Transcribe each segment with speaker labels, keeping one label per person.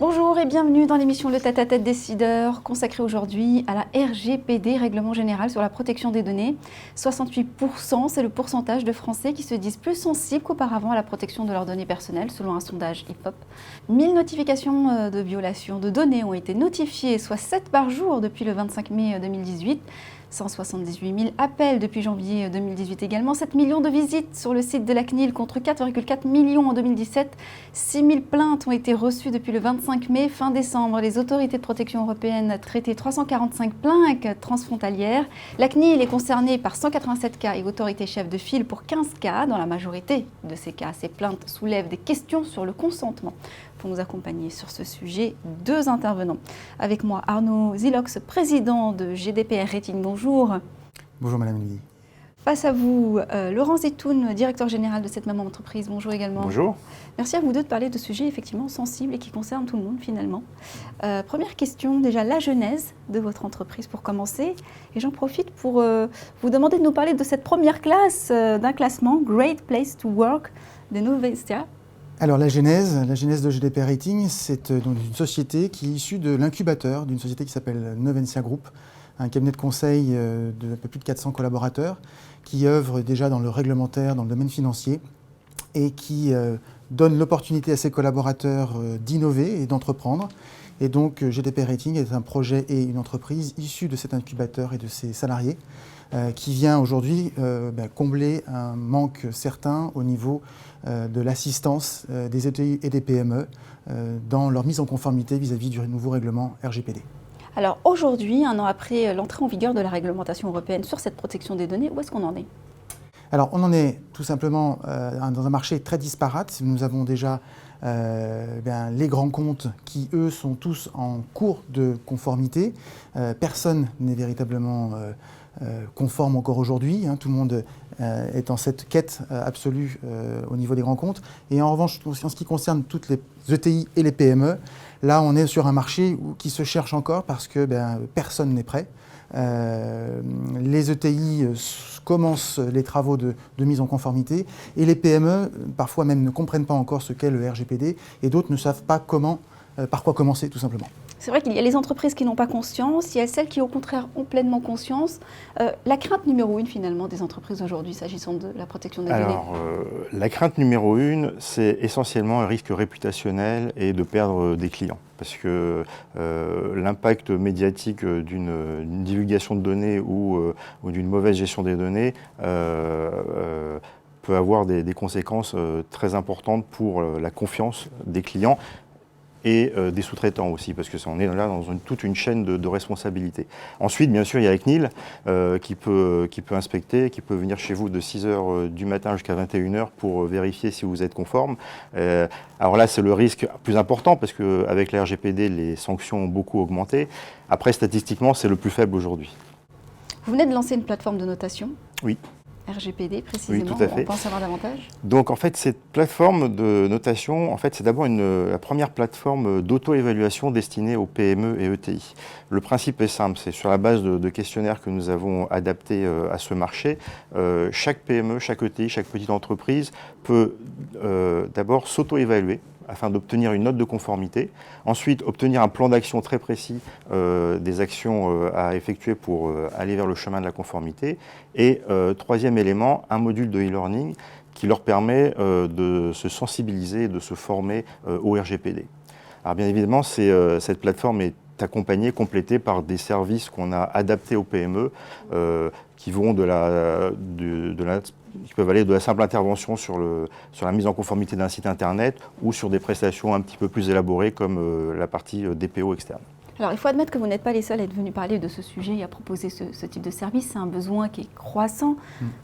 Speaker 1: Bonjour et bienvenue dans l'émission Le Tête-à-Tête décideur, consacrée aujourd'hui à la RGPD, Règlement général sur la protection des données. 68%, c'est le pourcentage de Français qui se disent plus sensibles qu'auparavant à la protection de leurs données personnelles, selon un sondage IFOP. 1000 notifications de violations de données ont été notifiées, soit 7 par jour depuis le 25 mai 2018. 178 000 appels depuis janvier 2018 également, 7 millions de visites sur le site de la CNIL contre 4,4 millions en 2017. 6 000 plaintes ont été reçues depuis le 25 mai. Fin décembre, les autorités de protection européennes traitaient 345 plaintes transfrontalières. La CNIL est concernée par 187 cas et autorité chef de file pour 15 cas. Dans la majorité de ces cas, ces plaintes soulèvent des questions sur le consentement. Pour nous accompagner sur ce sujet, deux intervenants. Avec moi, Arnaud Zilox, président de GDPR Rating. Bonjour.
Speaker 2: Bonjour Madame Lily.
Speaker 1: Face à vous, Laurent Zetoun, directeur général de cette même entreprise. Bonjour également.
Speaker 3: Bonjour.
Speaker 1: Merci à vous deux de parler de sujets effectivement sensibles et qui concernent tout le monde finalement. Première question, déjà la genèse de votre entreprise pour commencer. Et j'en profite pour vous demander de nous parler de cette première classe d'un classement Great Place to Work de Novensia.
Speaker 2: Alors la genèse de GDPR Rating, c'est donc une société qui est issue de l'incubateur d'une société qui s'appelle Novensia Group, un cabinet de conseil de un peu plus de 400 collaborateurs qui œuvre déjà dans le réglementaire, dans le domaine financier et qui donne l'opportunité à ses collaborateurs d'innover et d'entreprendre. Et donc GDPR Rating est un projet et une entreprise issue de cet incubateur et de ses salariés qui vient aujourd'hui combler un manque certain au niveau de l'assistance des ETI et des PME dans leur mise en conformité vis-à-vis du nouveau règlement RGPD.
Speaker 1: Alors aujourd'hui, un an après l'entrée en vigueur de la réglementation européenne sur cette protection des données, où est-ce qu'on en est ?
Speaker 2: Alors on en est tout simplement dans un marché très disparate. Nous avons déjà les grands comptes qui, eux, sont tous en cours de conformité. Personne n'est véritablement conforme encore aujourd'hui. Tout le monde est en cette quête absolue au niveau des grands comptes. Et en revanche, en ce qui concerne toutes les ETI et les PME, là, on est sur un marché qui se cherche encore parce que personne n'est prêt. Les ETI commencent les travaux de mise en conformité et les PME, parfois même, ne comprennent pas encore ce qu'est le RGPD et d'autres ne savent pas par quoi commencer, tout simplement.
Speaker 1: C'est vrai qu'il y a les entreprises qui n'ont pas conscience, il y a celles qui au contraire ont pleinement conscience. La crainte numéro 1 finalement des entreprises aujourd'hui s'agissant de la protection des données.
Speaker 3: Alors, la crainte numéro 1, c'est essentiellement un risque réputationnel et de perdre des clients. Parce que l'impact médiatique d'une divulgation de données ou d'une mauvaise gestion des données peut avoir des conséquences très importantes pour la confiance des clients et des sous-traitants aussi, parce que on est là dans toute une chaîne de responsabilité. Ensuite, bien sûr, il y a la CNIL qui peut inspecter, qui peut venir chez vous de 6h du matin jusqu'à 21h pour vérifier si vous êtes conforme. Alors là, c'est le risque plus important, parce qu'avec la RGPD, les sanctions ont beaucoup augmenté. Après, statistiquement, c'est le plus faible aujourd'hui.
Speaker 1: Vous venez de lancer une plateforme de notation.
Speaker 3: Oui.
Speaker 1: RGPD précisément,
Speaker 3: oui, tout à fait.
Speaker 1: On peut en savoir davantage.
Speaker 3: Donc en fait, cette plateforme de notation, en fait, c'est d'abord la première plateforme d'auto-évaluation destinée aux PME et ETI. Le principe est simple, c'est sur la base de questionnaires que nous avons adaptés à ce marché. Chaque PME, chaque ETI, chaque petite entreprise peut d'abord s'auto-évaluer afin d'obtenir une note de conformité, ensuite obtenir un plan d'action très précis des actions à effectuer pour aller vers le chemin de la conformité, et troisième élément, un module de e-learning qui leur permet de se sensibiliser et de se former au RGPD. Alors bien évidemment, cette plateforme est accompagnée, complétée par des services qu'on a adaptés aux PME qui vont qui peuvent aller de la simple intervention sur la mise en conformité d'un site internet ou sur des prestations un petit peu plus élaborées comme la partie DPO externe.
Speaker 1: Alors il faut admettre que vous n'êtes pas les seuls à être venus parler de ce sujet et à proposer ce type de service. C'est un besoin qui est croissant.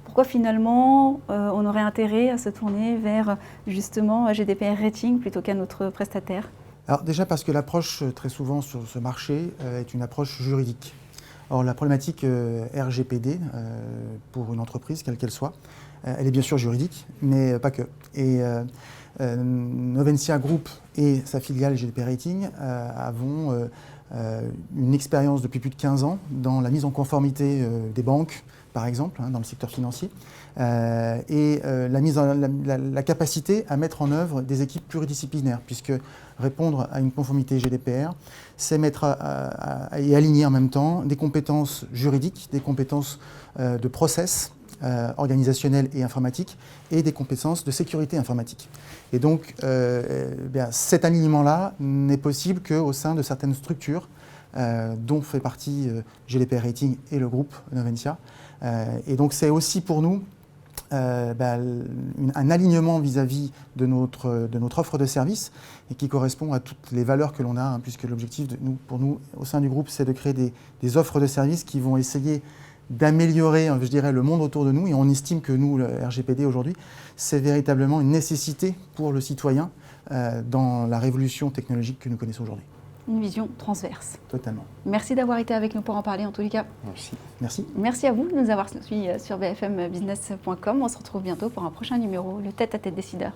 Speaker 1: Pourquoi finalement on aurait intérêt à se tourner vers justement GDPR Rating plutôt qu'un autre prestataire ?
Speaker 2: Alors déjà parce que l'approche très souvent sur ce marché est une approche juridique. Or la problématique RGPD pour une entreprise, quelle qu'elle soit, elle est bien sûr juridique, mais pas que. Et Novensia Group et sa filiale GDPR Rating avons une expérience depuis plus de 15 ans dans la mise en conformité des banques, par exemple, dans le secteur financier, et la capacité à mettre en œuvre des équipes pluridisciplinaires, puisque répondre à une conformité GDPR, c'est mettre et aligner en même temps des compétences juridiques, des compétences de process, organisationnelles et informatiques, et des compétences de sécurité informatique. Et donc, cet alignement-là n'est possible qu'au sein de certaines structures, dont fait partie GDPR Rating et le groupe Noventia. Et donc, c'est aussi pour nous un alignement vis-à-vis de notre offre de service et qui correspond à toutes les valeurs que l'on a, puisque l'objectif pour nous, au sein du groupe, c'est de créer des offres de services qui vont essayer d'améliorer, je dirais, le monde autour de nous. Et on estime que nous, le RGPD aujourd'hui, c'est véritablement une nécessité pour le citoyen dans la révolution technologique que nous connaissons aujourd'hui.
Speaker 1: Une vision transverse.
Speaker 2: Totalement.
Speaker 1: Merci d'avoir été avec nous pour en parler en tous les cas.
Speaker 3: Merci.
Speaker 2: Merci.
Speaker 1: Merci à vous de nous avoir suivis sur bfmbusiness.com. On se retrouve bientôt pour un prochain numéro, le Tête à Tête décideur.